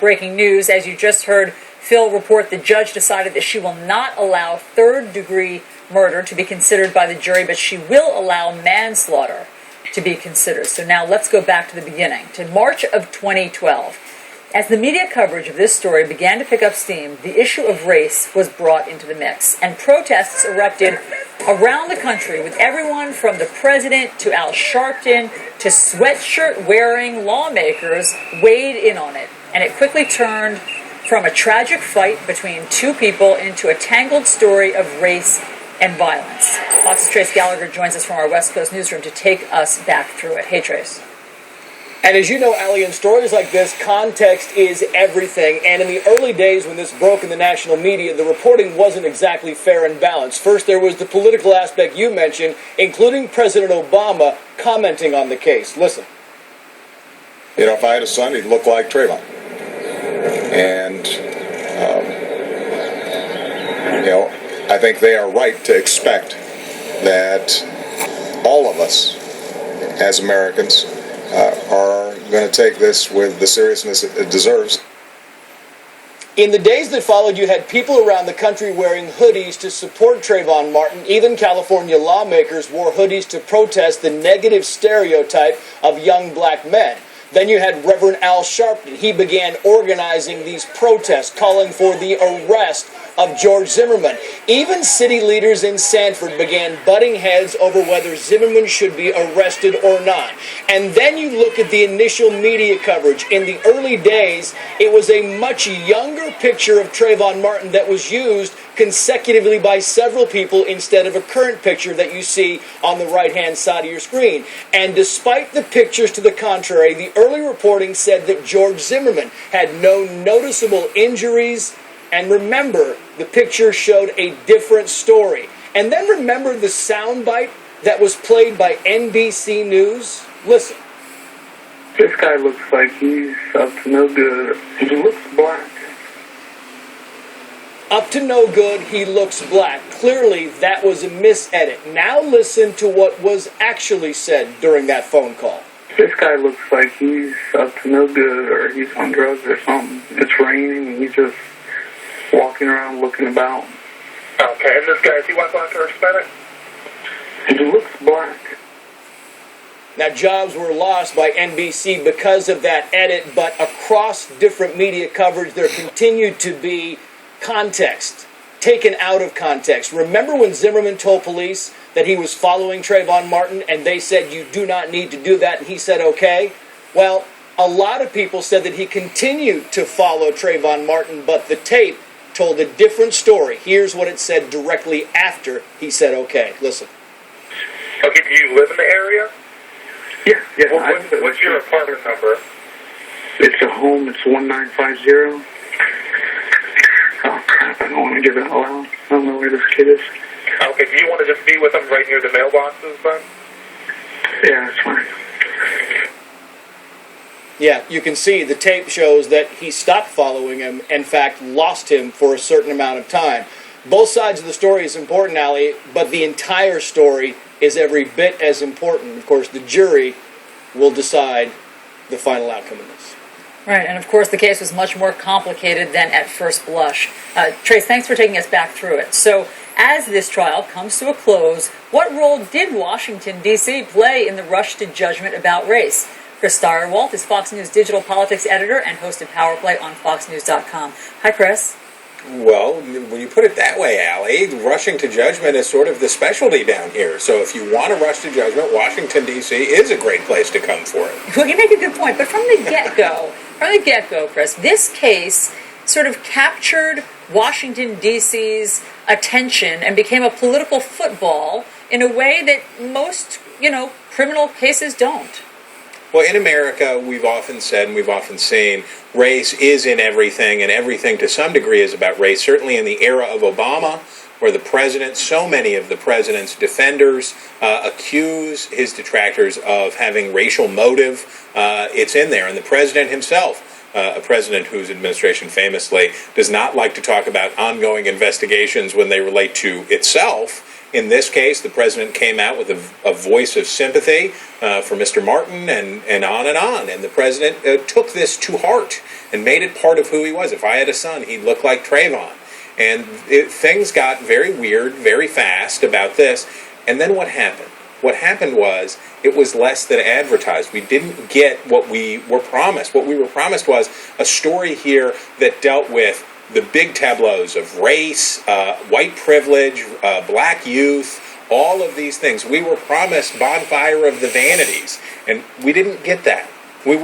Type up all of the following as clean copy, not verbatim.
breaking news. As you just heard Phil report, the judge decided that she will not allow third-degree murder to be considered by the jury, but she will allow manslaughter to be considered. So now let's go back to the beginning, to March of 2012. As the media coverage of this story began to pick up steam, the issue of race was brought into the mix, and protests erupted around the country, with everyone from the president to Al Sharpton to sweatshirt-wearing lawmakers weighed in on it. And it quickly turned from a tragic fight between two people into a tangled story of race and violence. Fox's Trace Gallagher joins us from our West Coast newsroom to take us back through it. Hey, Trace. And as you know, Allie, in stories like this, context is everything. And in the early days when this broke in the national media, the reporting wasn't exactly fair and balanced. First, there was the political aspect you mentioned, including President Obama commenting on the case. Listen. You know, if I had a son, he'd look like Trayvon. And, I think they are right to expect that all of us, as Americans, are going to take this with the seriousness it deserves. In the days that followed, you had people around the country wearing hoodies to support Trayvon Martin. Even California lawmakers wore hoodies to protest the negative stereotype of young black men. Then you had Reverend Al Sharpton. He began organizing these protests, calling for the arrest of George Zimmerman. Even city leaders in Sanford began butting heads over whether Zimmerman should be arrested or not. And then you look at the initial media coverage. In the early days, it was a much younger picture of Trayvon Martin that was used consecutively by several people instead of a current picture that you see on the right-hand side of your screen. And despite the pictures to the contrary, the early reporting said that George Zimmerman had no noticeable injuries. And remember, the picture showed a different story. And then remember the soundbite that was played by NBC News? Listen. This guy looks like he's up to no good. He looks black. Up to no good, he looks black. Clearly, that was a misedit. Now listen to what was actually said during that phone call. This guy looks like he's up to no good, or he's on drugs or something. It's raining, and he's just walking around looking about. Okay, and this guy, is he white, black, or Hispanic? He looks black. Now, jobs were lost by NBC because of that edit, but across different media coverage, there continued to be context taken out of context. Remember when Zimmerman told police that he was following Trayvon Martin, and they said, you do not need to do that, and he said, okay? Well, a lot of people said that he continued to follow Trayvon Martin, but the tape told a different story. Here's what it said directly after he said, okay. Listen. Okay, do you live in the area? Yeah. What's your apartment number? It's a home. It's 1950. Oh, crap. I don't want to give it all out. I don't know where this kid is. Okay, do you want to just be with him right near the mailboxes, then? Yeah, that's fine. Yeah, you can see the tape shows that he stopped following him, in fact, lost him for a certain amount of time. Both sides of the story is important, Allie, but the entire story is every bit as important. Of course, the jury will decide the final outcome of this. Right, and of course the case was much more complicated than at first blush. Trace, thanks for taking us back through it. So, as this trial comes to a close, what role did Washington, D.C. play in the rush to judgment about race? Chris Stirewalt is Fox News digital politics editor and host of Power Play on FoxNews.com. Hi, Chris. Well, when you put it that way, Allie, rushing to judgment is sort of the specialty down here. So if you want to rush to judgment, Washington, D.C. is a great place to come for it. Well, you make a good point, but from the get-go, Chris, this case sort of captured Washington, D.C.'s attention and became a political football in a way that most, criminal cases don't. Well, in America, we've often said and we've often seen race is in everything, and everything to some degree is about race. Certainly in the era of Obama, where the president, so many of the president's defenders accuse his detractors of having racial motive, it's in there. And the president himself a president whose administration famously does not like to talk about ongoing investigations when they relate to itself. In this case, the president came out with a voice of sympathy for Mr. Martin and on and on. And the president took this to heart and made it part of who he was. If I had a son, he'd look like Trayvon. And things got very weird, very fast about this. And then what happened? What happened was it was less than advertised. We didn't get what we were promised. What we were promised was a story here that dealt with the big tableaus of race, white privilege, black youth, all of these things. We were promised bonfire of the vanities, and we didn't get that. We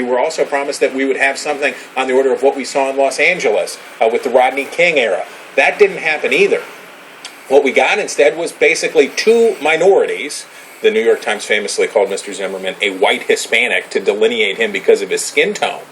were also promised that we would have something on the order of what we saw in Los Angeles with the Rodney King era. That didn't happen either. What we got instead was basically two minorities. The New York Times famously called Mr. Zimmerman a white Hispanic to delineate him because of his skin tone.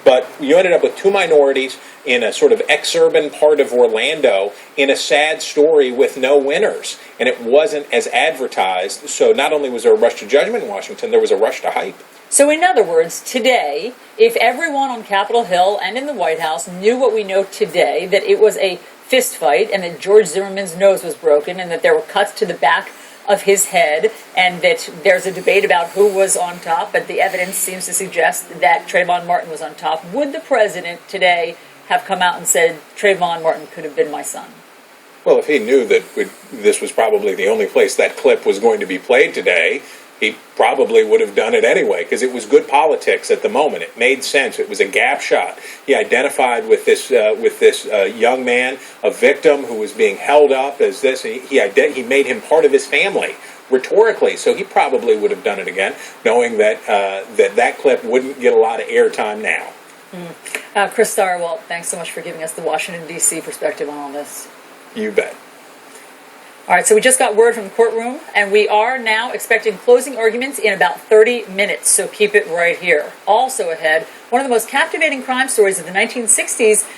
But you ended up with two minorities in a sort of exurban part of Orlando in a sad story with no winners. And it wasn't as advertised. So not only was there a rush to judgment in Washington, there was a rush to hype. So in other words, today, if everyone on Capitol Hill and in the White House knew what we know today, that it was a fist fight and that George Zimmerman's nose was broken and that there were cuts to the back of his head and that there's a debate about who was on top, but the evidence seems to suggest that Trayvon Martin was on top, would the president today have come out and said, Trayvon Martin could have been my son? Well, if he knew that this was probably the only place that clip was going to be played today, he probably would have done it anyway, because it was good politics at the moment. It made sense. It was a gap shot. He identified with this young man, a victim who was being held up as this. He made him part of his family rhetorically, so he probably would have done it again, knowing that that clip wouldn't get a lot of airtime now. Chris Stirewalt, thanks so much for giving us the Washington, D.C. perspective on all this. You bet. All right, so we just got word from the courtroom, and we are now expecting closing arguments in about 30 minutes, so keep it right here. Also ahead, one of the most captivating crime stories of the 1960s is